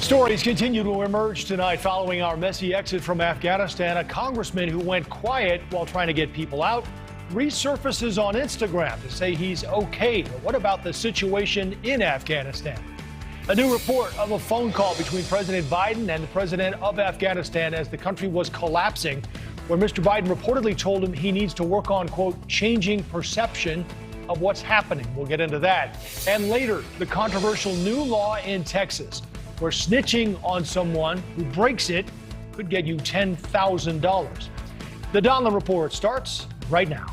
Stories continue to emerge tonight following our messy exit from Afghanistan. A congressman who went quiet while trying to get people out resurfaces on Instagram to say he's okay. But what about the situation in Afghanistan? A new report of a phone call between President Biden and the president of Afghanistan as the country was collapsing, where Mr. Biden reportedly told him he needs to work on, quote, changing perception of what's happening. We'll get into that. And later, the controversial new law in Texas, where snitching on someone who breaks it could get you $10,000. The Donlon Report starts right now.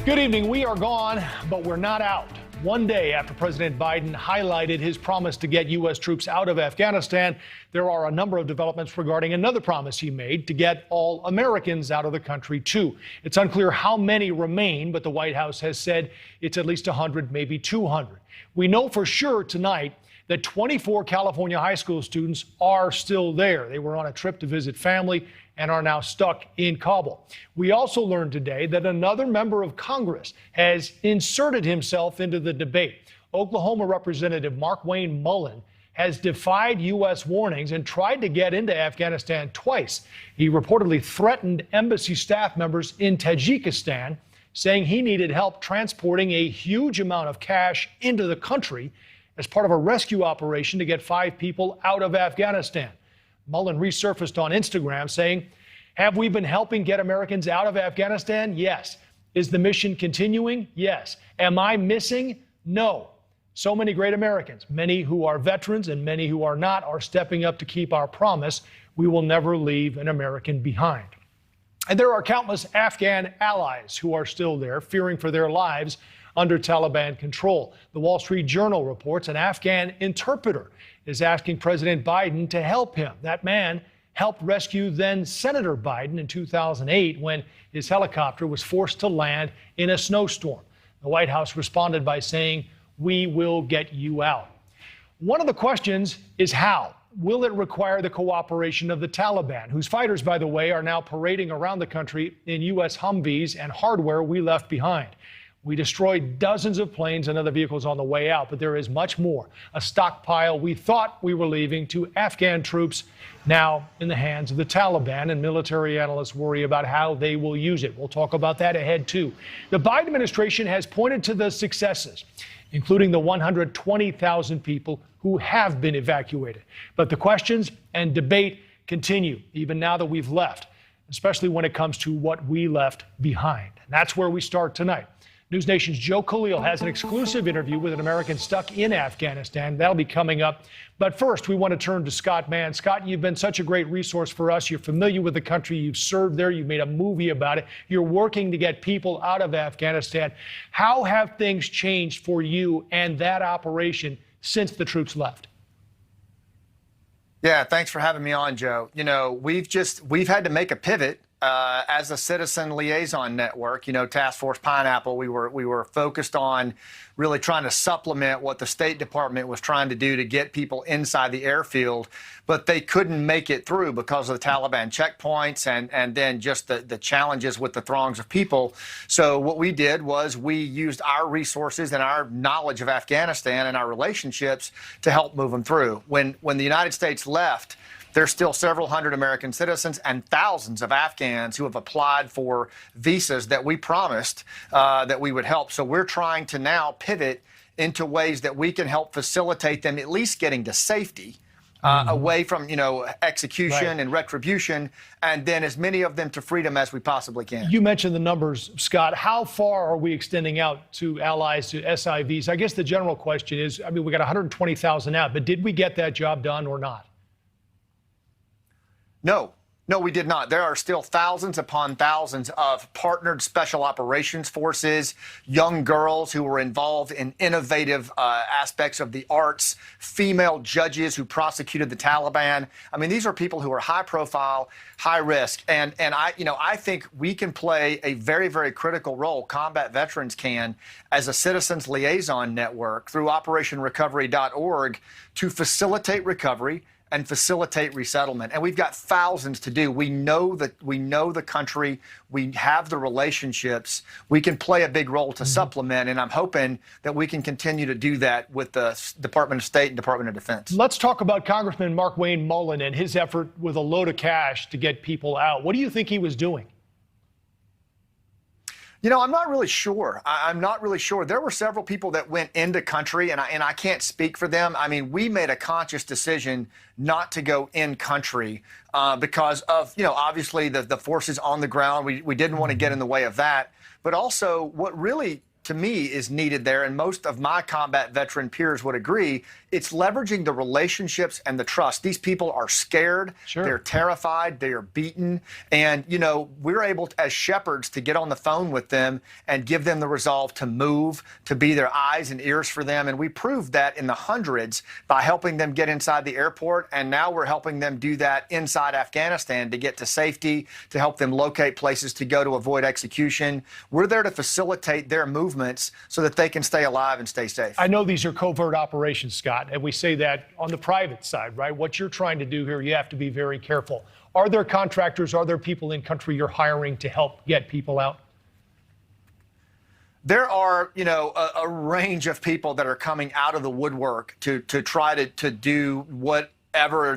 Good evening. We are gone, but we're not out. One day after President Biden highlighted his promise to get U.S. troops out of Afghanistan, there are a number of developments regarding another promise he made to get all Americans out of the country, too. It's unclear how many remain, but the White House has said it's at least 100, maybe 200. We know for sure tonight that 24 California high school students are still there. They were on a trip to visit family and are now stuck in Kabul. We also learned today that another member of Congress has inserted himself into the debate. Oklahoma Representative Markwayne Mullin has defied U.S. warnings and tried to get into Afghanistan twice. He reportedly threatened embassy staff members in Tajikistan, saying he needed help transporting a huge amount of cash into the country as part of a rescue operation to get 5 people out of Afghanistan. Mullin resurfaced on Instagram saying, have we been helping get Americans out of Afghanistan? Yes. Is the mission continuing? Yes. Am I missing? No. So many great Americans, many who are veterans and many who are not, are stepping up to keep our promise. We will never leave an American behind. And there are countless Afghan allies who are still there, fearing for their lives under Taliban control. The Wall Street Journal reports an Afghan interpreter is asking President Biden to help him. That man helped rescue then Senator Biden in 2008 when his helicopter was forced to land in a snowstorm. The White House responded by saying, we will get you out. One of the questions is how? Will it require the cooperation of the Taliban, whose fighters, by the way, are now parading around the country in U.S. Humvees and hardware we left behind? We destroyed dozens of planes and other vehicles on the way out, but there is much more. A stockpile we thought we were leaving to Afghan troops, now in the hands of the Taliban, and military analysts worry about how they will use it. We'll talk about that ahead, too. The Biden administration has pointed to the successes, including the 120,000 people who have been evacuated. But the questions and debate continue, even now that we've left, especially when it comes to what we left behind. And that's where we start tonight. News Nation's Joe Khalil has an exclusive interview with an American stuck in Afghanistan. That'll be coming up. But first, we want to turn to Scott Mann. Scott, you've been such a great resource for us. You're familiar with the country. You've served there. You've made a movie about it. You're working to get people out of Afghanistan. How have things changed for you and that operation since the troops left? Yeah, thanks for having me on, Joe. You know, we've had to make a pivot. As a citizen liaison network, you know, Task Force Pineapple, we were focused on really trying to supplement what the State Department was trying to do to get people inside the airfield, but they couldn't make it through because of the Taliban checkpoints and then just the challenges with the throngs of people. So what we did was we used our resources and our knowledge of Afghanistan and our relationships to help move them through. When the United States left, there's still several hundred American citizens and thousands of Afghans who have applied for visas that we promised that we would help. So we're trying to now pivot into ways that we can help facilitate them at least getting to safety, away from, you know, execution and retribution, and then as many of them to freedom as we possibly can. You mentioned the numbers, Scott. How far are we extending out to allies, to SIVs? I guess the general question is, I mean, we got 120,000 out, but did we get that job done or not? No, we did not. There are still thousands upon thousands of partnered special operations forces, young girls who were involved in innovative aspects of the arts, female judges who prosecuted the Taliban. I mean, these are people who are high profile, high risk. And I think we can play a very, very critical role, combat veterans can, as a citizens liaison network through OperationRecovery.org to facilitate recovery and facilitate resettlement. And we've got thousands to do. We know the country. We have the relationships. We can play a big role to supplement. And I'm hoping that we can continue to do that with the Department of State and Department of Defense. Let's talk about Congressman Mark Wayne Mullen and his effort with a load of cash to get people out. What do you think he was doing? You know, I'm not really sure. I'm not really sure. There were several people that went into country, and I can't speak for them. I mean, we made a conscious decision not to go in country because of, you know, obviously the forces on the ground. We didn't want to get in the way of that. But also what really, to me, is needed there, and most of my combat veteran peers would agree, it's leveraging the relationships and the trust. These people are scared, they're terrified, they are beaten, and, you know, we're able to, as shepherds, to get on the phone with them and give them the resolve to move, to be their eyes and ears for them, and we proved that in the hundreds by helping them get inside the airport, and now we're helping them do that inside Afghanistan to get to safety, to help them locate places to go to avoid execution. We're there to facilitate their movements so that they can stay alive and stay safe. I know these are covert operations, Scott, and we say that on the private side, right? What you're trying to do here, you have to be very careful. Are there contractors, are there people in country you're hiring to help get people out? There are, you know, a range of people that are coming out of the woodwork to try to do whatever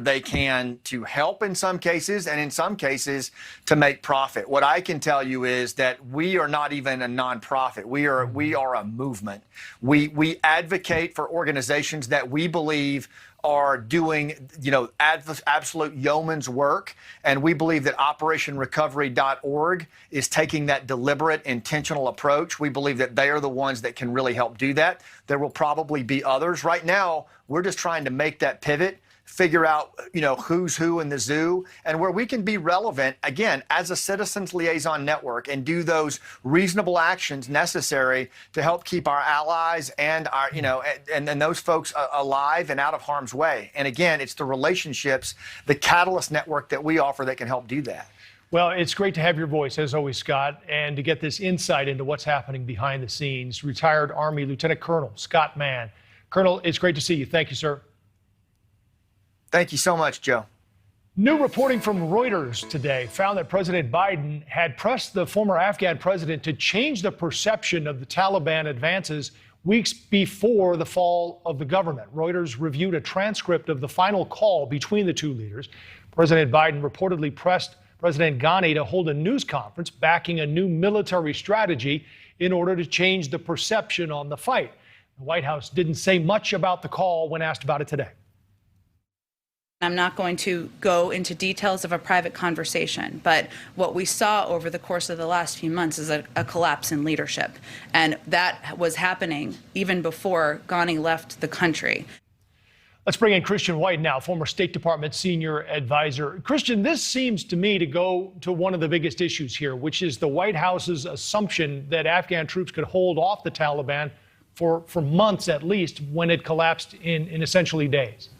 they can to help in some cases, and in some cases to make profit. What I can tell you is that we are not even a nonprofit. We are a movement. We advocate for organizations that we believe are doing, you know, absolute yeoman's work. And we believe that OperationRecovery.org is taking that deliberate, intentional approach. We believe that they are the ones that can really help do that. There will probably be others. Right now, we're just trying to make that pivot, figure out, you know, who's who in the zoo, and where we can be relevant, again, as a citizens liaison network, and do those reasonable actions necessary to help keep our allies and our, you know, and those folks alive and out of harm's way. And again, it's the relationships, the Catalyst network that we offer that can help do that. Well, it's great to have your voice, as always, Scott, and to get this insight into what's happening behind the scenes. Retired Army Lieutenant Colonel Scott Mann. Colonel, it's great to see you. Thank you, sir. Thank you so much, Joe. New reporting from Reuters today found that President Biden had pressed the former Afghan president to change the perception of the Taliban advances weeks before the fall of the government. Reuters reviewed a transcript of the final call between the two leaders. President Biden reportedly pressed President Ghani to hold a news conference backing a new military strategy in order to change the perception on the fight. The White House didn't say much about the call when asked about it today. I'm not going to go into details of a private conversation, but what we saw over the course of the last few months is a collapse in leadership. And that was happening even before Ghani left the country. Let's bring in Christian White now, former State Department senior advisor. Christian, this seems to me to go to one of the biggest issues here, which is the White House's assumption that Afghan troops could hold off the Taliban for months at least, when it collapsed in essentially days.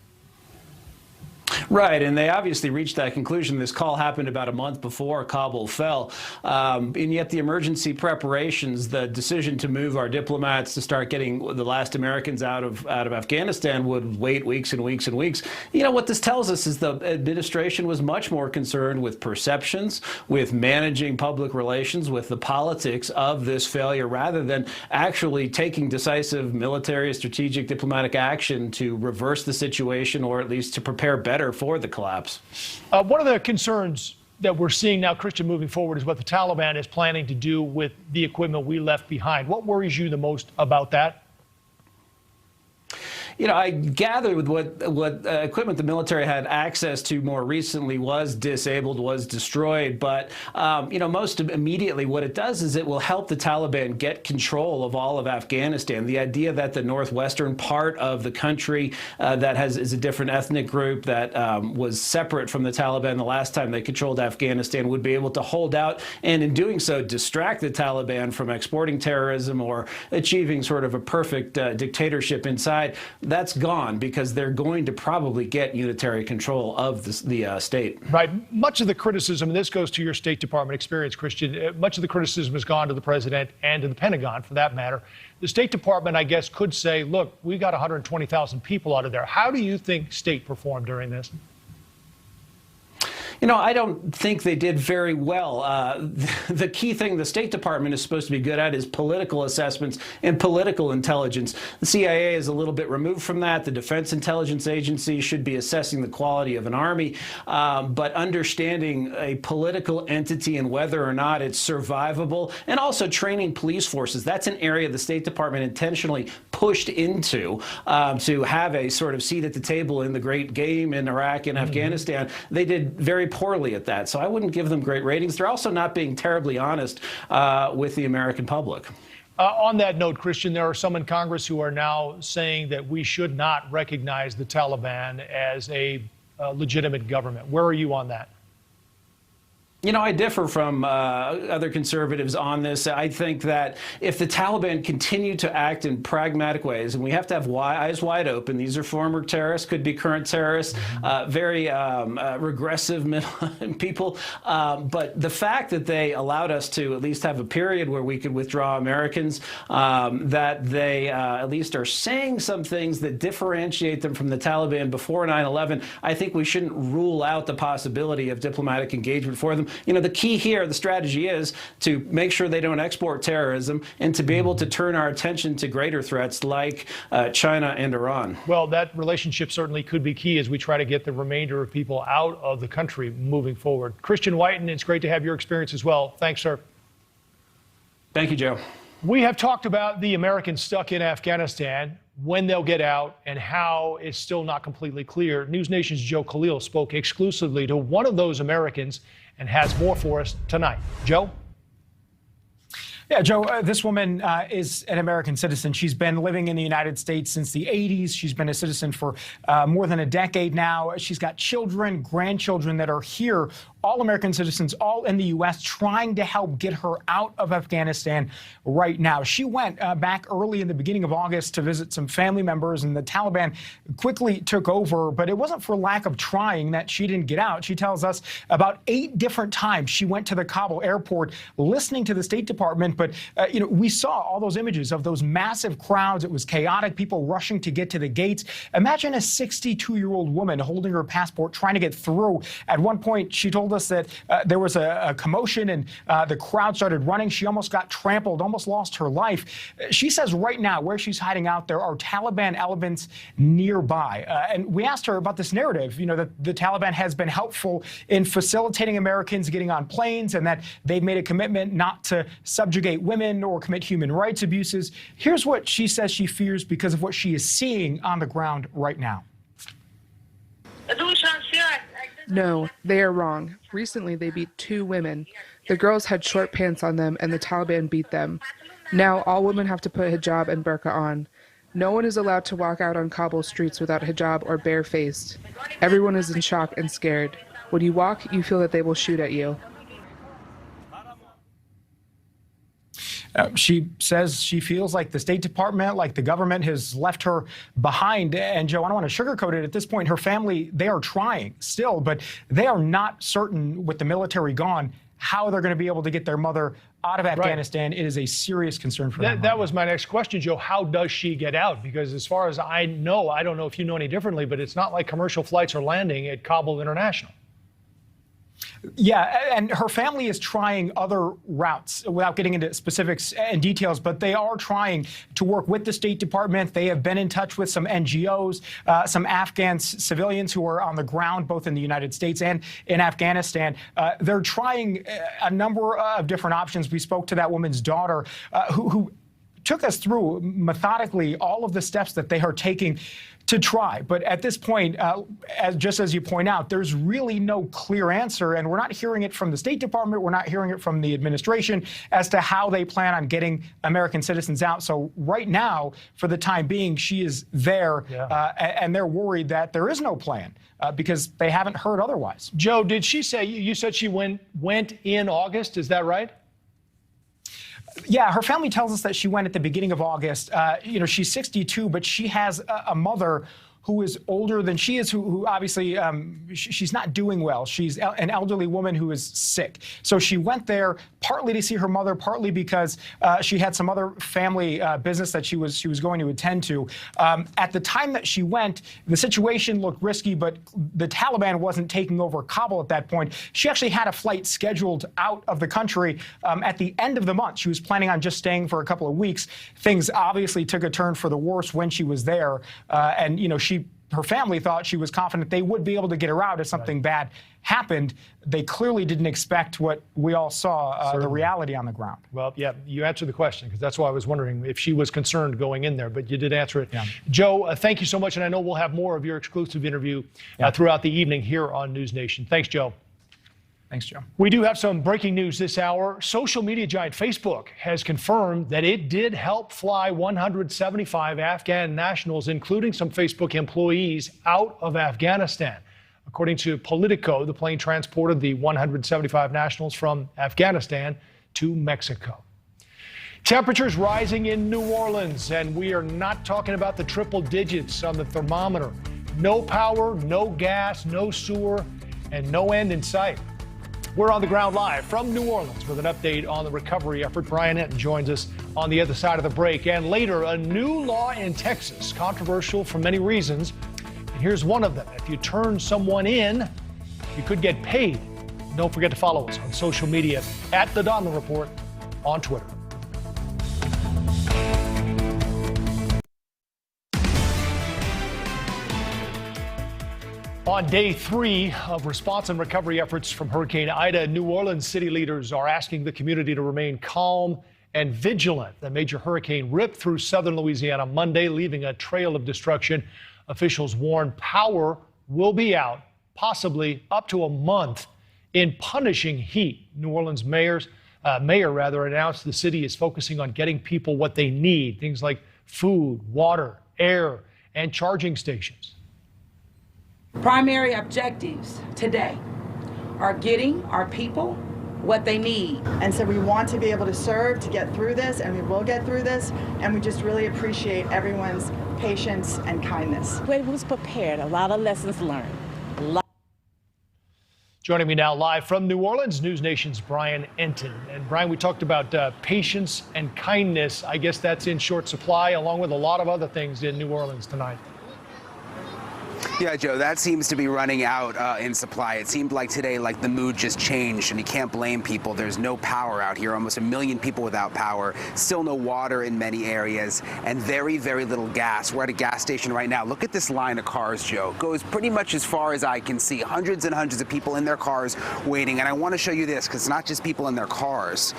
Right, and they obviously reached that conclusion. This call happened about a month before Kabul fell, and yet the emergency preparations, the decision to move our diplomats to start getting the last Americans out of Afghanistan would wait weeks and weeks and weeks. You know, what this tells us is the administration was much more concerned with perceptions, with managing public relations, with the politics of this failure, rather than actually taking decisive military, strategic, diplomatic action to reverse the situation, or at least to prepare better for the collapse. One of the concerns that we're seeing now, Christian, moving forward, is what the Taliban is planning to do with the equipment we left behind. What worries you the most about that? You know, I gather with what equipment the military had access to more recently was disabled, was destroyed. But, you know, most immediately what it does is it will help the Taliban get control of all of Afghanistan. The idea that the northwestern part of the country that is a different ethnic group that was separate from the Taliban the last time they controlled Afghanistan would be able to hold out, and in doing so distract the Taliban from exporting terrorism or achieving sort of a perfect dictatorship inside. that's gone because they're going to probably get unitary control of the state. Right. Much of the criticism, and this goes to your State Department experience, Christian, much of the criticism has gone to the president and to the Pentagon, for that matter. The State Department, I guess, could say, look, we got 120,000 people out of there. How do you think State performed during this? You know, I don't think they did very well. The key thing the State Department is supposed to be good at is political assessments and political intelligence. The CIA is a little bit removed from that. The Defense Intelligence Agency should be assessing the quality of an army, but understanding a political entity and whether or not it's survivable, and also training police forces. That's an area the State Department intentionally pushed into to have a sort of seat at the table in the great game in Iraq and Afghanistan. They did very poorly at that, so I wouldn't give them great ratings. They're also not being terribly honest with the American public. On that note, Christian, there are some in Congress who are now saying that we should not recognize the Taliban as a legitimate government. Where are you on that? You know, I differ from other conservatives on this. I think that if the Taliban continue to act in pragmatic ways, and we have to have eyes wide open, these are former terrorists, could be current terrorists, very regressive people. But the fact that they allowed us to at least have a period where we could withdraw Americans, that they at least are saying some things that differentiate them from the Taliban before 9/11, I think we shouldn't rule out the possibility of diplomatic engagement for them. You know, the key here, the strategy is to make sure they don't export terrorism and to be able to turn our attention to greater threats like China and Iran. Well, that relationship certainly could be key as we try to get the remainder of people out of the country moving forward. Christian Whiten, it's great to have your experience as well. Thanks, sir. Thank you, Joe. We have talked about the Americans stuck in Afghanistan, when they'll get out, and how it's still not completely clear. News Nation's Joe Khalil spoke exclusively to one of those Americans and has more for us tonight. Joe? Yeah, Joe, this woman is an American citizen. She's been living in the United States since the 80s. She's been a citizen for more than a decade now. She's got children, grandchildren that are here, all American citizens, all in the U.S., trying to help get her out of Afghanistan right now. She went back early in the beginning of August to visit some family members, and the Taliban quickly took over. But it wasn't for lack of trying that she didn't get out. She tells us about 8 different times she went to the Kabul airport listening to the State Department. But, you know, we saw all those images of those massive crowds. It was chaotic, people rushing to get to the gates. Imagine a 62-year-old woman holding her passport, trying to get through. At one point, she told us that there was a commotion and the crowd started running. She almost got trampled, almost lost her life. She says right now, where she's hiding out, there are Taliban elements nearby. And we asked her about this narrative, you know, that the Taliban has been helpful in facilitating Americans getting on planes and that they've made a commitment not to subjugate women or commit human rights abuses. Here's what she says she fears because of what she is seeing on the ground right now. No, they are wrong. Recently, they beat 2 women. The girls had short pants on them, and the Taliban beat them. Now, all women have to put hijab and burqa on. No one is allowed to walk out on Kabul streets without hijab or barefaced. Everyone is in shock and scared. When you walk, you feel that they will shoot at you. She says she feels like the State Department, like the government, has left her behind. And, Joe, I don't want to sugarcoat it. At this point, her family, they are trying still, but they are not certain, with the military gone, how they're going to be able to get their mother out of Afghanistan. Right. It is a serious concern for them. That was my next question, Joe. How does she get out? Because as far as I know, I don't know if you know any differently, but it's not like commercial flights are landing at Kabul International. Yeah, and her family is trying other routes without getting into specifics and details, but they are trying to work with the State Department. They have been in touch with some NGOs, some Afghan civilians who are on the ground, both in the United States and in Afghanistan. They're trying a number of different options. We spoke to that woman's daughter who took us through methodically all of the steps that they are taking to try. But at this point, just as you point out, there's really no clear answer, and we're not hearing it from the State Department. We're not hearing it from the administration as to how they plan on getting American citizens out. So right now, for the time being, she is there, and they're worried that there is no plan because they haven't heard otherwise. Joe, did she say, you said she went in August, is that right? Yeah, her family tells us that she went at the beginning of August. She's 62, but she has a mother who is older than she is, who obviously she's not doing well. She's an elderly woman who is sick. So she went there partly to see her mother, partly because she had some other family business that she was going to attend to. At the time that she went, the situation looked risky, but the Taliban wasn't taking over Kabul at that point. She actually had a flight scheduled out of the country at the end of the month. She was planning on just staying for a couple of weeks. Things obviously took a turn for the worse when she was there, and her family thought she was confident they would be able to get her out if something bad happened. They clearly didn't expect what we all saw, the reality on the ground. Well, yeah, you answered the question, because that's why I was wondering if she was concerned going in there, but you did answer it. Yeah. Joe, thank you so much, and I know we'll have more of your exclusive interview throughout the evening here on News Nation. Thanks, Joe. Thanks, Joe. We do have some breaking news this hour. Social media giant Facebook has confirmed that it did help fly 175 Afghan nationals, including some Facebook employees, out of Afghanistan. According to Politico, the plane transported the 175 nationals from Afghanistan to Mexico. Temperatures rising in New Orleans, and we are not talking about the triple digits on the thermometer. No power, no gas, no sewer, and no end in sight. We're on the ground live from New Orleans with an update on the recovery effort. Brian Enton joins us on the other side of the break. And later, a new law in Texas, controversial for many reasons. And here's one of them. If you turn someone in, you could get paid. Don't forget to follow us on social media at the Donlon Report on Twitter. On day 3 of response and recovery efforts from Hurricane Ida, New Orleans city leaders are asking the community to remain calm and vigilant. The major hurricane ripped through southern Louisiana Monday, leaving a trail of destruction. Officials warn power will be out, possibly up to a month, in punishing heat. New Orleans mayor announced the city is focusing on getting people what they need, things like food, water, air, and charging stations. Primary objectives today are getting our people what they need. And so we want to be able to serve to get through this, and we will get through this, and we just really appreciate everyone's patience and kindness. We was prepared, a lot of lessons learned. Joining me now live from New Orleans, News Nation's Brian Enton. And Brian, we talked about patience and kindness. I guess that's in short supply, along with a lot of other things in New Orleans tonight. Yeah, Joe, that seems to be running out in supply. It seemed like today, like the mood just changed, and you can't blame people. There's no power out here, almost 1 million people without power, still no water in many areas, and very, very little gas. We're at a gas station right now. Look at this line of cars, Joe. It goes pretty much as far as I can see. Hundreds and hundreds of people in their cars waiting, and I want to show you this, because it's not just people in their cars.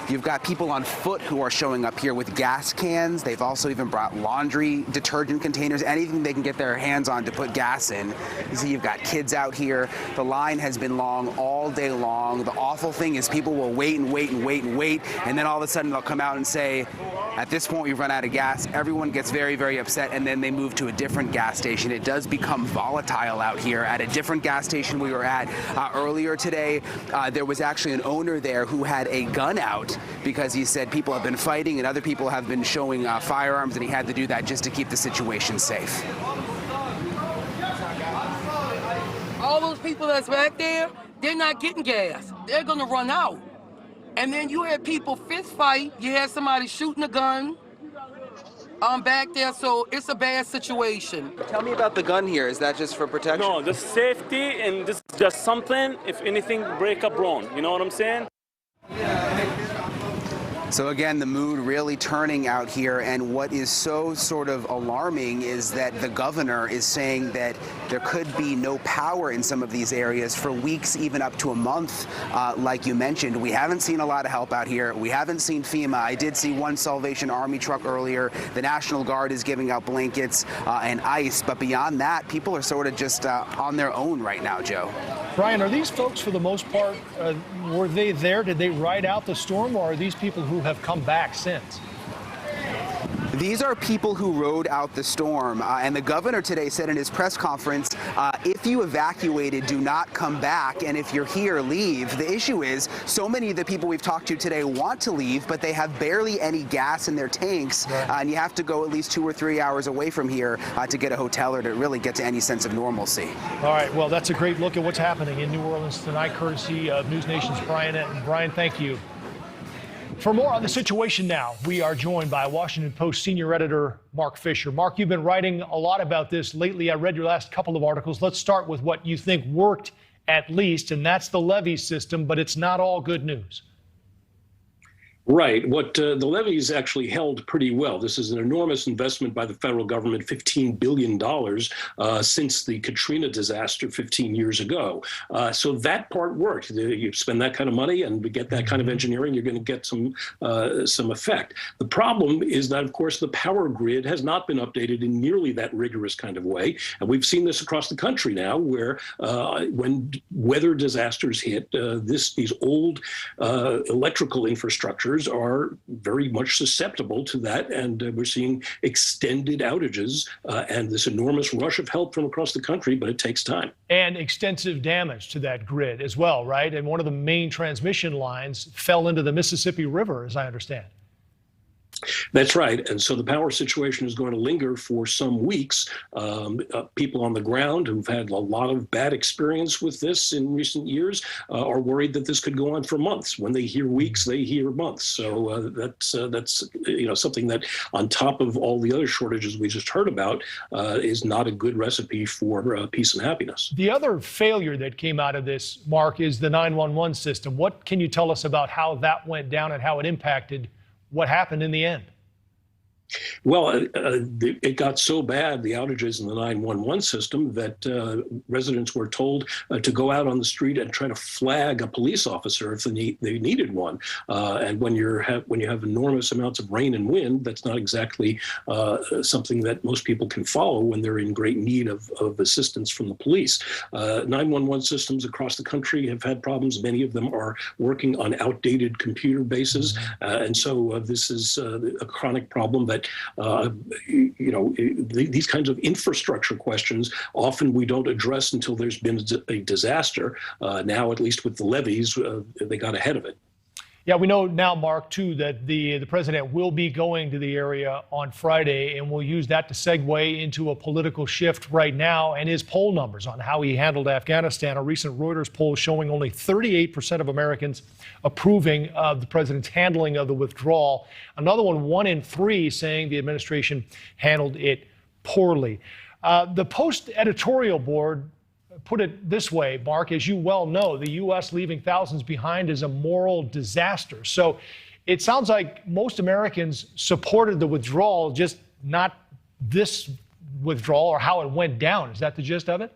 You've got people on foot who are showing up here with gas cans. They've also even brought laundry detergent containers, anything they can get their hands on to put gas in. You see, you've got kids out here. The line has been long all day long. The awful thing is people will wait and wait and wait and wait, and then all of a sudden they'll come out and say, at this point we've run out of gas. Everyone gets very, very upset, and then they move to a different gas station. It does become volatile out here. At a different gas station we were at earlier today, there was actually an owner there who had a gun out because he said people have been fighting and other people have been showing firearms, and he had to do that just to keep the situation safe. All those people that's back there, they're not getting gas. They're gonna run out. And then you had people fist fight. You had somebody shooting a gun back there, so it's a bad situation. Tell me about the gun here. Is that just for protection? No, this safety, and this is just something if anything break up wrong. You know what I'm saying? So again, the mood really turning out here, and what is so sort of alarming is that the governor is saying that there could be no power in some of these areas for weeks, even up to a month, like you mentioned. We haven't seen a lot of help out here. We haven't seen FEMA. I did see one Salvation Army truck earlier. The National Guard is giving out blankets and ice, but beyond that, people are sort of just on their own right now, Joe. Brian, are these folks, for the most part, were they there? Did they ride out the storm, or are these people who have come back since? These are people who rode out the storm, and the governor today said in his press conference, if you evacuated, do not come back, and if you're here, leave. The issue is so many of the people we've talked to today want to leave, but they have barely any gas in their tanks, and you have to go at least 2 or 3 hours away from here to get a hotel or to really get to any sense of normalcy. All right, well, that's a great look at what's happening in New Orleans tonight, courtesy of News Nation's Brian Enton. Brian, thank you. For more on the situation now, we are joined by Washington Post senior editor Mark Fisher. Mark, you've been writing a lot about this lately. I read your last couple of articles. Let's start with what you think worked at least, and that's the levee system, but it's not all good news. Right. What the levees actually held pretty well. This is an enormous investment by the federal government, $15 billion since the Katrina disaster 15 years ago. So that part worked. You spend that kind of money and we get that kind of engineering, you're going to get some effect. The problem is that, of course, the power grid has not been updated in nearly that rigorous kind of way. And we've seen this across the country now, where when weather disasters hit, these old electrical infrastructures are very much susceptible to that, and we're seeing extended outages and this enormous rush of help from across the country, but it takes time. And extensive damage to that grid as well, right? And one of the main transmission lines fell into the Mississippi River, as I understand. That's right. And so the power situation is going to linger for some weeks. People on the ground who've had a lot of bad experience with this in recent years are worried that this could go on for months. When they hear weeks, they hear months. So that's something that, on top of all the other shortages we just heard about, is not a good recipe for peace and happiness. The other failure that came out of this, Mark, is the 911 system. What can you tell us about how that went down and how it impacted what happened in the end? Well, it got so bad, the outages in the 911 system, that residents were told to go out on the street and try to flag a police officer if they needed one. And when you have enormous amounts of rain and wind, that's not exactly something that most people can follow when they're in great need of assistance from the police. 911 systems across the country have had problems. Many of them are working on outdated computer bases. And so this is a chronic problem that these kinds of infrastructure questions, often we don't address until there's been a disaster. Now, at least with the levees, they got ahead of it. Yeah, we know now, Mark, too, that the president will be going to the area on Friday, and we'll use that to segue into a political shift right now and his poll numbers on how he handled Afghanistan. A recent Reuters poll showing only 38% of Americans approving of the president's handling of the withdrawal. Another one in 3, saying the administration handled it poorly. The Post editorial board put it this way, Mark, as you well know, the U.S. leaving thousands behind is a moral disaster. So it sounds like most Americans supported the withdrawal, just not this withdrawal or how it went down. Is that the gist of it?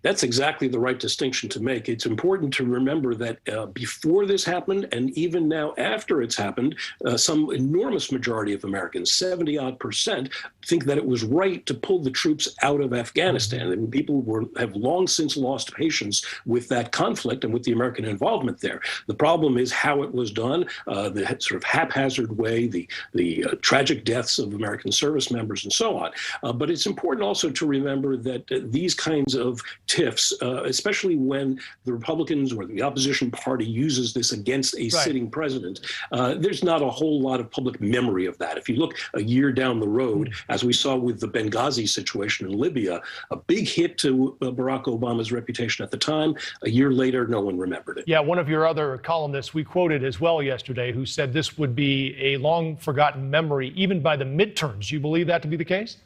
That's exactly the right distinction to make. It's important to remember that before this happened, and even now after it's happened, some enormous majority of Americans, 70-odd%, think that it was right to pull the troops out of Afghanistan. And people have long since lost patience with that conflict and with the American involvement there. The problem is how it was done, the sort of haphazard way, the tragic deaths of American service members and so on. But it's important also to remember that these kinds of tiffs, especially when the Republicans or the opposition party uses this against a sitting president, there's not a whole lot of public memory of that. If you look a year down the road, as we saw with the Benghazi situation in Libya, a big hit to Barack Obama's reputation at the time. A year later, no one remembered it. Yeah, one of your other columnists we quoted as well yesterday, who said this would be a long forgotten memory, even by the midterms. You believe that to be the case?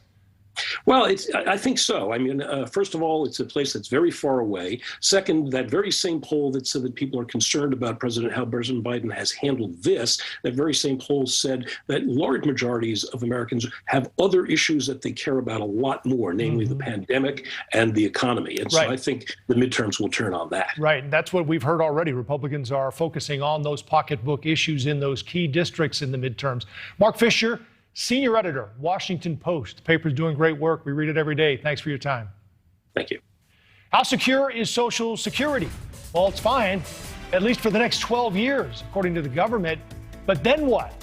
Well, I think so. I mean, first of all, it's a place that's very far away. Second, that very same poll that said that people are concerned about how President Biden has handled this, that very same poll said that large majorities of Americans have other issues that they care about a lot more, namely the pandemic and the economy. And so I think the midterms will turn on that. Right. And that's what we've heard already. Republicans are focusing on those pocketbook issues in those key districts in the midterms. Mark Fisher, senior editor, Washington Post. The paper's doing great work. We read it every day. Thanks for your time. Thank you. How secure is Social Security? Well, it's fine, at least for the next 12 years, according to the government. But then what?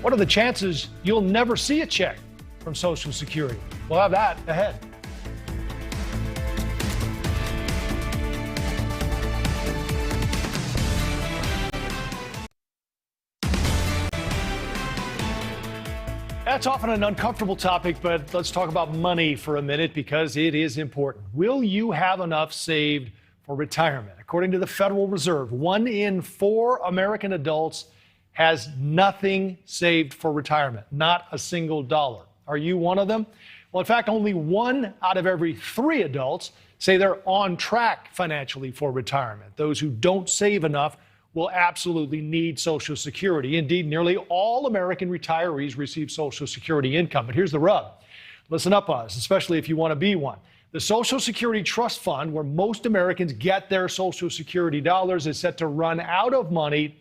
What are the chances you'll never see a check from Social Security? We'll have that ahead. That's often an uncomfortable topic, but let's talk about money for a minute because it is important. Will you have enough saved for retirement? According to the Federal Reserve, 1 in 4 American adults has nothing saved for retirement, not a single dollar. Are you one of them? Well, in fact, only 1 out of every 3 adults say they're on track financially for retirement. Those who don't save enough will absolutely need Social Security. Indeed, nearly all American retirees receive Social Security income. But here's the rub. Listen up, us, especially if you want to be one. The Social Security Trust Fund, where most Americans get their Social Security dollars, is set to run out of money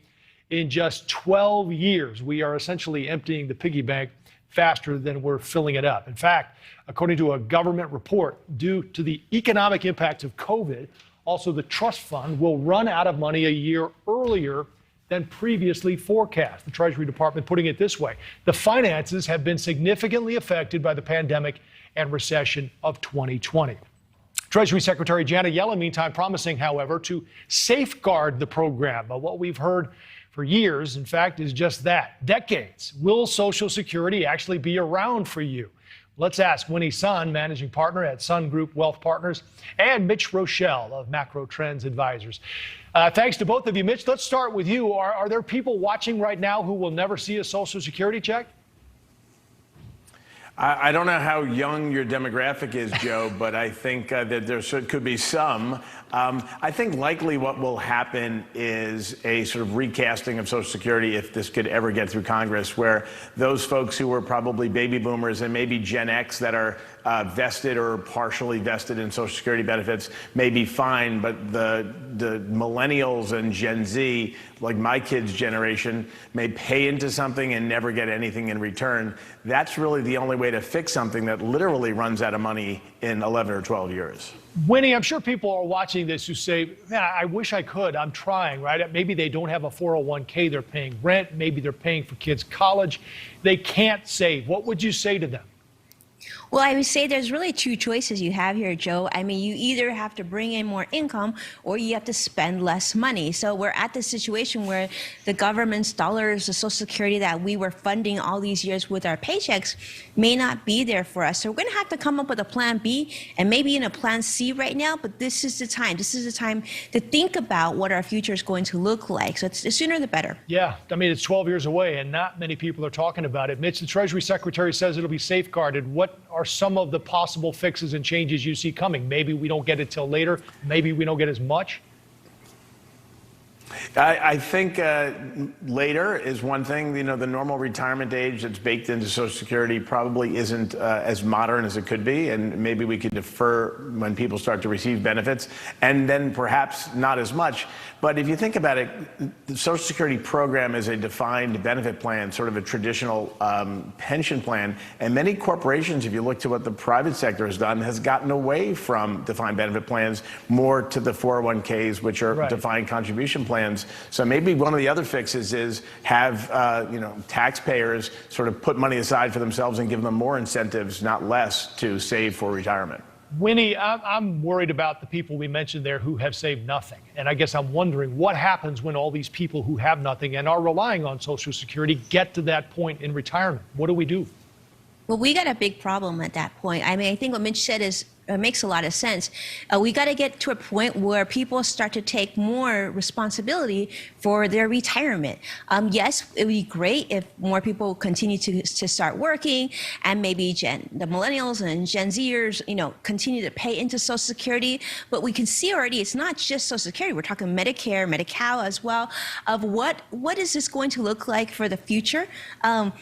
in just 12 years. We are essentially emptying the piggy bank faster than we're filling it up. In fact, according to a government report, due to the economic impact of COVID, also the trust fund will run out of money a year earlier than previously forecast. The Treasury Department putting it this way: the finances have been significantly affected by the pandemic and recession of 2020. Treasury Secretary Janet Yellen, meantime, promising, however, to safeguard the program. But what we've heard for years, in fact, is just that, decades. Will Social Security actually be around for you? Let's ask Winnie Sun, managing partner at Sun Group Wealth Partners, and Mitch Rochelle of Macro Trends Advisors. Thanks to both of you. Mitch, let's start with you. Are there people watching right now who will never see a Social Security check? I don't know how young your demographic is, Joe, but I think that there could be some. I think likely what will happen is a sort of recasting of Social Security, if this could ever get through Congress, where those folks who were probably baby boomers and maybe Gen X that are vested or partially vested in Social Security benefits may be fine, but the millennials and Gen Z, like my kids' generation, may pay into something and never get anything in return. That's really the only way to fix something that literally runs out of money in 11 or 12 years. Winnie, I'm sure people are watching this who say, man, I wish I could. I'm trying, right? Maybe they don't have a 401k. They're paying rent. Maybe they're paying for kids' college. They can't save. What would you say to them? Well, I would say there's really 2 choices you have here, Joe. I mean, you either have to bring in more income or you have to spend less money. So we're at the situation where the government's dollars, the Social Security that we were funding all these years with our paychecks may not be there for us. So we're going to have to come up with a plan B and maybe in a plan C right now. But this is the time. This is the time to think about what our future is going to look like. So it's the sooner the better. Yeah, I mean, it's 12 years away and not many people are talking about it. Mitch, the Treasury Secretary says it'll be safeguarded. What are some of the possible fixes and changes you see coming? Maybe we don't get it till later. Maybe we don't get as much. I think later is one thing. You know, the normal retirement age that's baked into Social Security probably isn't as modern as it could be, and maybe we could defer when people start to receive benefits, and then perhaps not as much. But if you think about it, the Social Security program is a defined benefit plan, sort of a traditional pension plan, and many corporations, if you look to what the private sector has done, has gotten away from defined benefit plans more to the 401ks, which are defined contribution plans. So maybe one of the other fixes is have taxpayers sort of put money aside for themselves and give them more incentives, not less, to save for retirement. Winnie, I'm worried about the people we mentioned there who have saved nothing. And I guess I'm wondering what happens when all these people who have nothing and are relying on Social Security get to that point in retirement. What do we do? Well, we got a big problem at that point. I mean, I think what Mitch said makes a lot of sense. We got to get to a point where people start to take more responsibility for their retirement. Yes, it would be great if more people continue to start working, and maybe the millennials and Gen Zers, continue to pay into Social Security. But we can see already it's not just Social Security. We're talking Medicare, Medi-Cal as well. Of what is this going to look like for the future?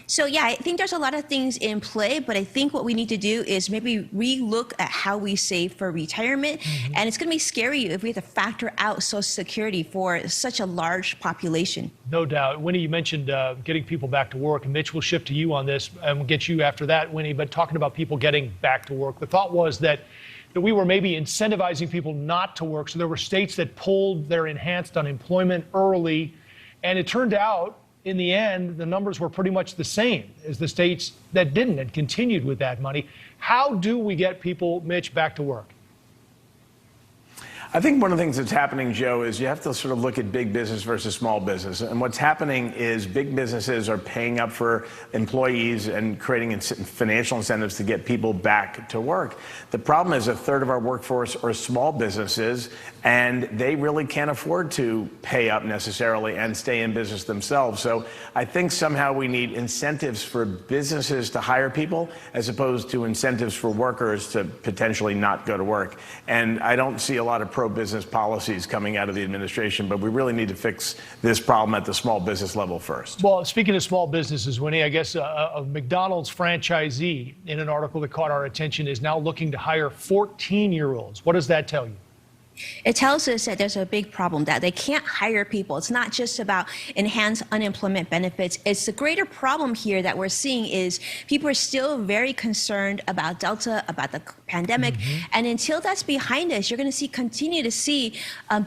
So yeah, I think there's a lot of things in play, but I think what we need to do is maybe re-look at how we save for retirement. Mm-hmm. And it's going to be scary if we have to factor out Social Security for such a large population. No doubt. Winnie, you mentioned getting people back to work, and Mitch, will shift to you on this, and we'll get you after that, Winnie. But talking about people getting back to work, the thought was that we were maybe incentivizing people not to work. So there were states that pulled their enhanced unemployment early, and it turned out in the end, the numbers were pretty much the same as the states that didn't and continued with that money. How do we get people, Mitch, back to work? I think one of the things that's happening, Joe, is you have to sort of look at big business versus small business. And what's happening is big businesses are paying up for employees and creating financial incentives to get people back to work. The problem is a third of our workforce are small businesses, and they really can't afford to pay up necessarily and stay in business themselves. So I think somehow we need incentives for businesses to hire people as opposed to incentives for workers to potentially not go to work. And I don't see a lot of pro-business policies coming out of the administration, but we really need to fix this problem at the small business level first. Well, speaking of small businesses, Winnie, I guess a McDonald's franchisee in an article that caught our attention is now looking to hire 14-year-olds. What does that tell you? It tells us that there's a big problem, that they can't hire people. It's not just about enhanced unemployment benefits. It's the greater problem here that we're seeing is people are still very concerned about Delta, about the pandemic. And until that's behind us, you're going to continue to see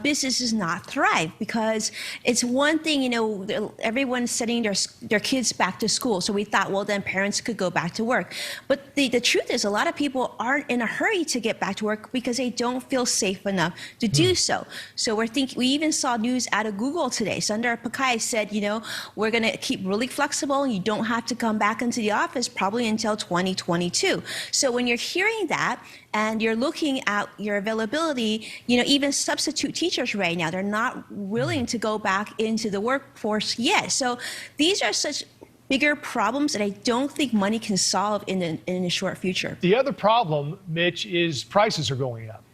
businesses not thrive, because it's one thing, you know, everyone's sending their kids back to school. So we thought, well, then parents could go back to work. But the truth is a lot of people aren't in a hurry to get back to work because they don't feel safe enough to do so. So we even saw news out of Google today. Sundar Pichai said, you know, we're going to keep really flexible. You don't have to come back into the office probably until 2022. So when you're hearing that and you're looking at your availability, you know, even substitute teachers right now, they're not willing to go back into the workforce yet. So these are such bigger problems that I don't think money can solve in the short future. The other problem, Mitch, is prices are going up.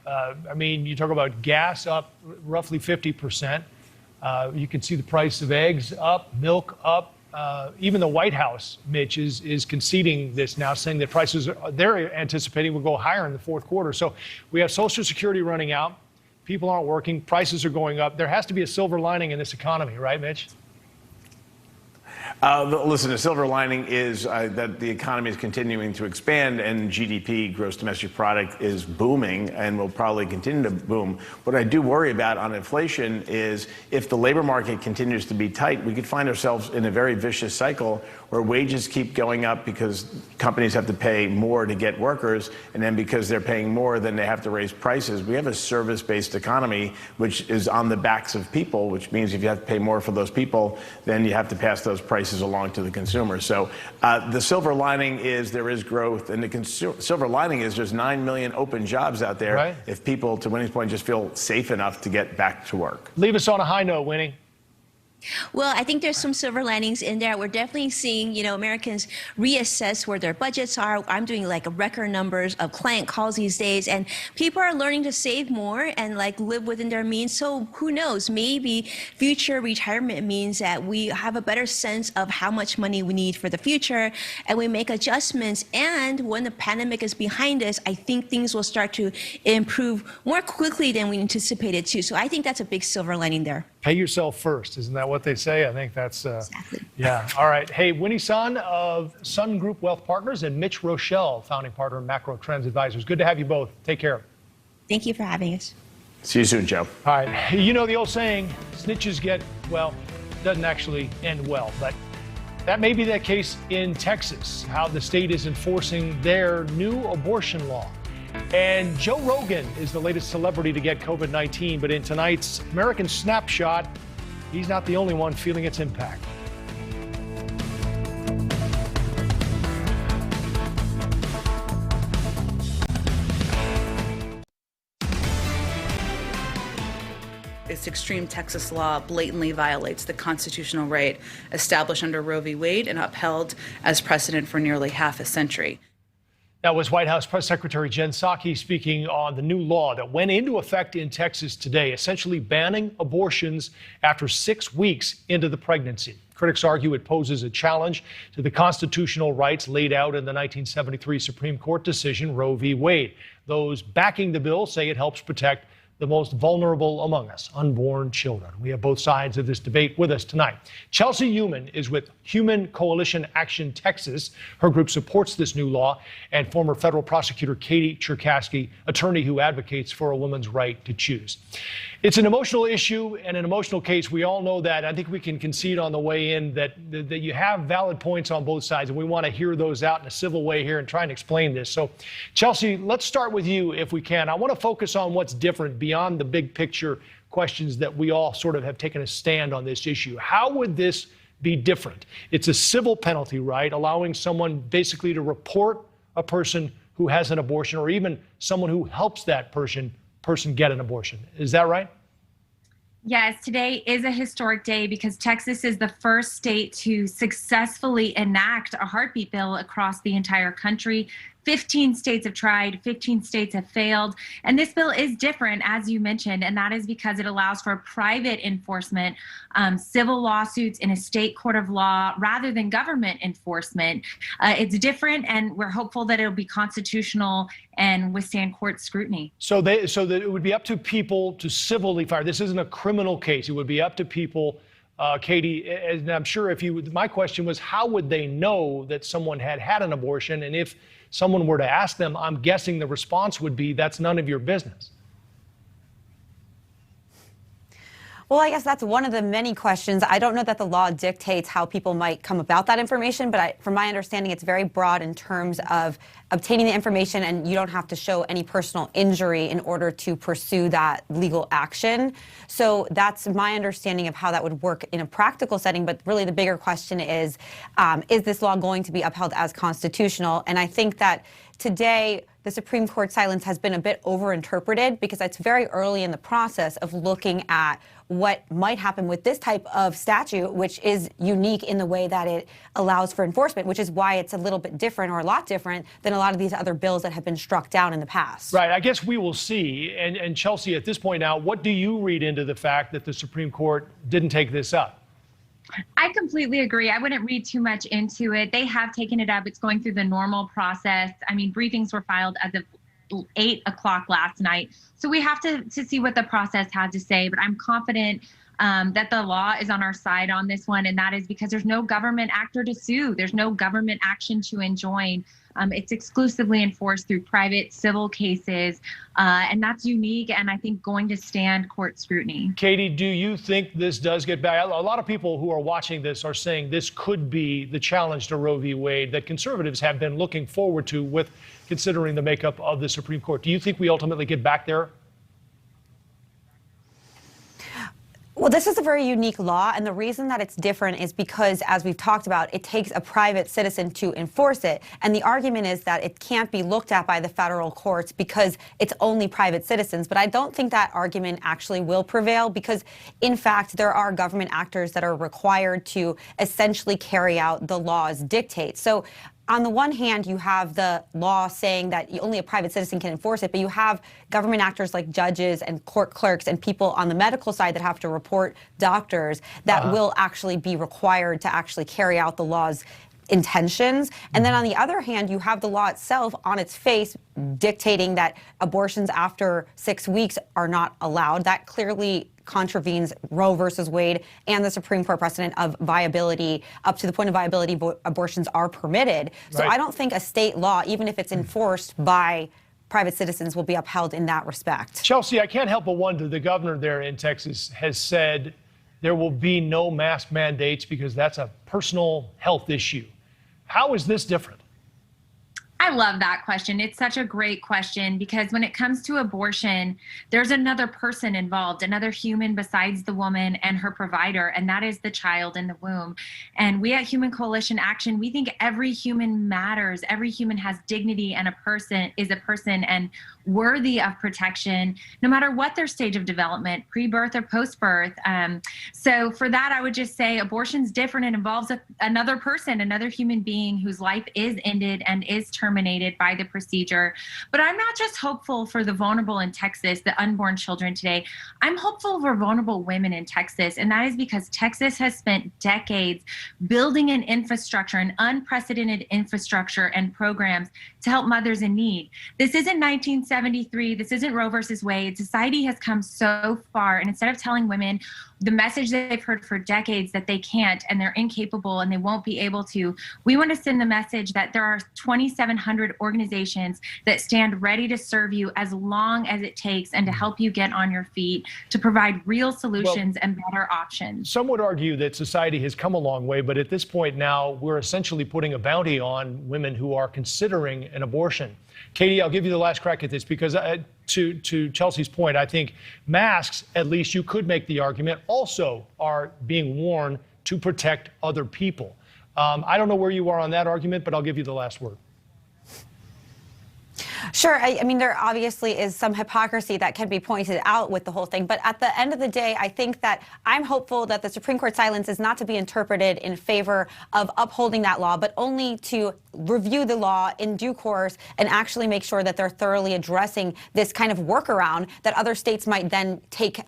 I mean, you talk about gas up roughly 50%. You can see the price of eggs up, milk up. Even the White House, Mitch, is conceding this now, saying that prices they're anticipating will go higher in the fourth quarter. So we have Social Security running out. People aren't working. Prices are going up. There has to be a silver lining in this economy, right, Mitch? Listen, the silver lining is that the economy is continuing to expand and GDP, gross domestic product, is booming and will probably continue to boom. What I do worry about on inflation is if the labor market continues to be tight, we could find ourselves in a very vicious cycle where wages keep going up because companies have to pay more to get workers, and then because they're paying more, then they have to raise prices. We have a service-based economy, which is on the backs of people, which means if you have to pay more for those people, then you have to pass those prices along to the consumer. So the silver lining is there is growth, and the silver lining is there's 9 million open jobs out there. Right. If people, to Winnie's point, just feel safe enough to get back to work. Leave us on a high note, Winnie. Well, I think there's some silver linings in there. We're definitely seeing, you know, Americans reassess where their budgets are. I'm doing like record numbers of client calls these days, and people are learning to save more and like live within their means. So who knows, maybe future retirement means that we have a better sense of how much money we need for the future, and we make adjustments. And when the pandemic is behind us, I think things will start to improve more quickly than we anticipated too. So I think that's a big silver lining there. Pay yourself first. Isn't that what they say? I think that's, exactly. Yeah. All right. Hey, Winnie Sun of Sun Group Wealth Partners and Mitch Rochelle, founding partner of Macro Trends Advisors. Good to have you both. Take care. Thank you for having us. See you soon, Joe. All right. You know the old saying, snitches get, well, doesn't actually end well, but that may be the case in Texas, how the state is enforcing their new abortion law. And Joe Rogan is the latest celebrity to get COVID-19, but in tonight's American Snapshot, he's not the only one feeling its impact. This extreme Texas law blatantly violates the constitutional right established under Roe v. Wade and upheld as precedent for nearly half a century. That was White House Press Secretary Jen Psaki speaking on the new law that went into effect in Texas today, essentially banning abortions after 6 weeks into the pregnancy. Critics argue it poses a challenge to the constitutional rights laid out in the 1973 Supreme Court decision Roe v. Wade. Those backing the bill say it helps protect the most vulnerable among us, unborn children. We have both sides of this debate with us tonight. Chelsea Human is with Human Coalition Action Texas. Her group supports this new law, and former federal prosecutor Katie Cherkasky, attorney who advocates for a woman's right to choose. It's an emotional issue and an emotional case. We all know that. I think we can concede on the way in that you have valid points on both sides, and we want to hear those out in a civil way here and try and explain this. So, Chelsea, let's start with you if we can. I want to focus on what's different beyond the big picture questions that we all sort of have taken a stand on this issue. How would this be different? It's a civil penalty, right? Allowing someone basically to report a person who has an abortion, or even someone who helps that person get an abortion. Is that right? Yes, today is a historic day because Texas is the first state to successfully enact a heartbeat bill across the entire country. 15 states have tried, 15 states have failed. And this bill is different, as you mentioned, and that is because it allows for private enforcement, civil lawsuits in a state court of law rather than government enforcement. It's different, and we're hopeful that it'll be constitutional and withstand court scrutiny. So that it would be up to people to civilly fire. This isn't a criminal case. It would be up to people. Katie, and I'm sure my question was, how would they know that someone had an abortion? And if someone were to ask them, I'm guessing the response would be, that's none of your business. Well, I guess that's one of the many questions. I don't know that the law dictates how people might come about that information, but from my understanding, it's very broad in terms of obtaining the information, and you don't have to show any personal injury in order to pursue that legal action. So that's my understanding of how that would work in a practical setting. But really the bigger question is this law going to be upheld as constitutional? And I think that today, the Supreme Court silence has been a bit overinterpreted because it's very early in the process of looking at what might happen with this type of statute, which is unique in the way that it allows for enforcement, which is why it's a little bit different, or a lot different, than a lot of these other bills that have been struck down in the past. Right. I guess we will see. And Chelsea, at this point now, what do you read into the fact that the Supreme Court didn't take this up? I completely agree. I wouldn't read too much into it. They have taken it up. It's going through the normal process. I mean, briefings were filed as of 8 o'clock last night. So we have to see what the process had to say. But I'm confident that the law is on our side on this one. And that is because there's no government actor to sue. There's no government action to enjoin. It's exclusively enforced through private civil cases, and that's unique and I think going to stand court scrutiny. Katie, do you think this does get back? A lot of people who are watching this are saying this could be the challenge to Roe v. Wade that conservatives have been looking forward to with considering the makeup of the Supreme Court. Do you think we ultimately get back there? Well, this is a very unique law, and the reason that it's different is because, as we've talked about, it takes a private citizen to enforce it. And the argument is that it can't be looked at by the federal courts because it's only private citizens. But I don't think that argument actually will prevail because, in fact, there are government actors that are required to essentially carry out the law's dictates. So on the one hand, you have the law saying that only a private citizen can enforce it, but you have government actors like judges and court clerks and people on the medical side that have to report doctors that will actually be required to actually carry out the law's intentions. And then on the other hand, you have the law itself on its face dictating that abortions after 6 weeks are not allowed. That clearly contravenes Roe versus Wade and the Supreme Court precedent of viability. Up to the point of viability, abortions are permitted. So I don't think a state law, even if it's enforced by private citizens, will be upheld in that respect. Chelsea, I can't help but wonder, the governor there in Texas has said there will be no mask mandates because that's a personal health issue. How is this different? I love that question. It's such a great question because when it comes to abortion, there's another person involved, another human besides the woman and her provider, and that is the child in the womb. And we at Human Coalition Action, we think every human matters. Every human has dignity and is a person and worthy of protection, no matter what their stage of development, pre-birth or post-birth. So for that, I would just say abortion's different. It involves another person, another human being whose life is ended and is terminated terminated by the procedure. But I'm not just hopeful for the vulnerable in Texas, the unborn children today. I'm hopeful for vulnerable women in Texas, and that is because Texas has spent decades building an infrastructure, an unprecedented infrastructure and programs to help mothers in need. This isn't 1973. This isn't Roe versus Wade. Society has come so far, and instead of telling women the message that they've heard for decades that they can't and they're incapable and they won't be able to, we want to send the message that there are 2,700 organizations that stand ready to serve you as long as it takes and to help you get on your feet, to provide real solutions and better options. Some would argue that society has come a long way, but at this point now, we're essentially putting a bounty on women who are considering an abortion. Katie, I'll give you the last crack at this because to Chelsea's point, I think masks, at least you could make the argument, also are being worn to protect other people. I don't know where you are on that argument, but I'll give you the last word. Sure. I mean, there obviously is some hypocrisy that can be pointed out with the whole thing. But at the end of the day, I think that I'm hopeful that the Supreme Court silence is not to be interpreted in favor of upholding that law, but only to review the law in due course and actually make sure that they're thoroughly addressing this kind of workaround that other states might then take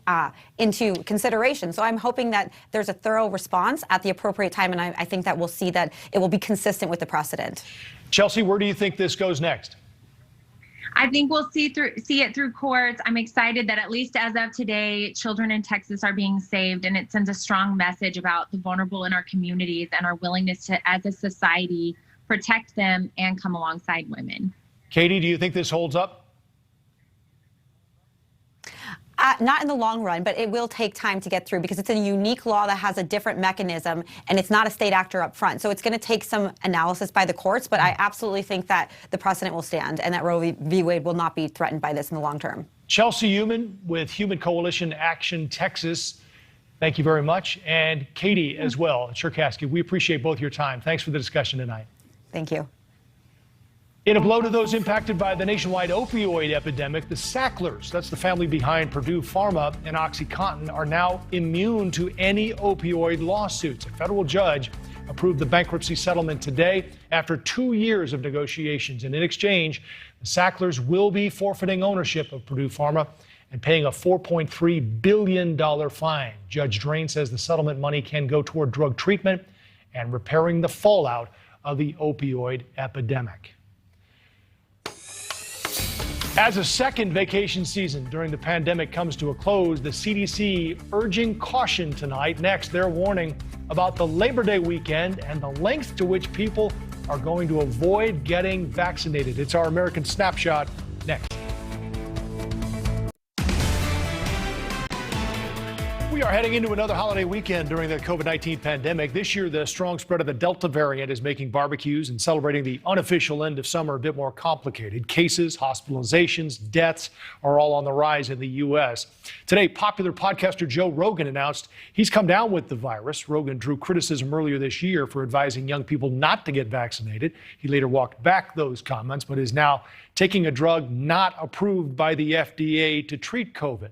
into consideration. So I'm hoping that there's a thorough response at the appropriate time, and I think that we'll see that it will be consistent with the precedent. Chelsea, where do you think this goes next? I think we'll see it through courts. I'm excited that at least as of today, children in Texas are being saved, and it sends a strong message about the vulnerable in our communities and our willingness to, as a society, protect them and come alongside women. Katie, do you think this holds up? Not in the long run, but it will take time to get through because it's a unique law that has a different mechanism and it's not a state actor up front. So it's going to take some analysis by the courts, but I absolutely think that the precedent will stand and that Roe v. Wade will not be threatened by this in the long term. Chelsea Human with Human Coalition Action Texas, thank you very much. And Katie as well, Cherkasky, we appreciate both your time. Thanks for the discussion tonight. Thank you. In a blow to those impacted by the nationwide opioid epidemic, the Sacklers, that's the family behind Purdue Pharma and OxyContin, are now immune to any opioid lawsuits. A federal judge approved the bankruptcy settlement today after 2 years of negotiations. And in exchange, the Sacklers will be forfeiting ownership of Purdue Pharma and paying a $4.3 billion fine. Judge Drain says the settlement money can go toward drug treatment and repairing the fallout of the opioid epidemic. As a second vacation season during the pandemic comes to a close, the CDC urging caution tonight. Next, they're warning about the Labor Day weekend and the length to which people are going to avoid getting vaccinated. It's our American Snapshot next. We are heading into another holiday weekend during the COVID-19 pandemic. This year, the strong spread of the Delta variant is making barbecues and celebrating the unofficial end of summer a bit more complicated. Cases, hospitalizations, deaths are all on the rise in the U.S. Today, popular podcaster Joe Rogan announced he's come down with the virus. Rogan drew criticism earlier this year for advising young people not to get vaccinated. He later walked back those comments, but is now taking a drug not approved by the FDA to treat COVID.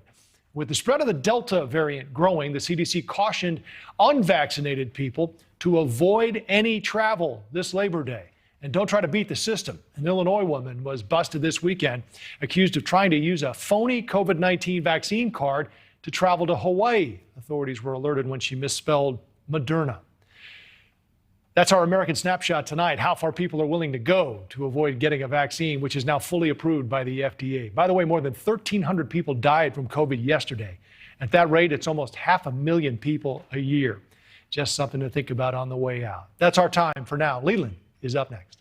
With the spread of the Delta variant growing, the CDC cautioned unvaccinated people to avoid any travel this Labor Day. And don't try to beat the system. An Illinois woman was busted this weekend, accused of trying to use a phony COVID-19 vaccine card to travel to Hawaii. Authorities were alerted when she misspelled Moderna. That's our American Snapshot tonight, how far people are willing to go to avoid getting a vaccine, which is now fully approved by the FDA. By the way, more than 1,300 people died from COVID yesterday. At that rate, it's almost 500,000 people a year. Just something to think about on the way out. That's our time for now. Leland is up next.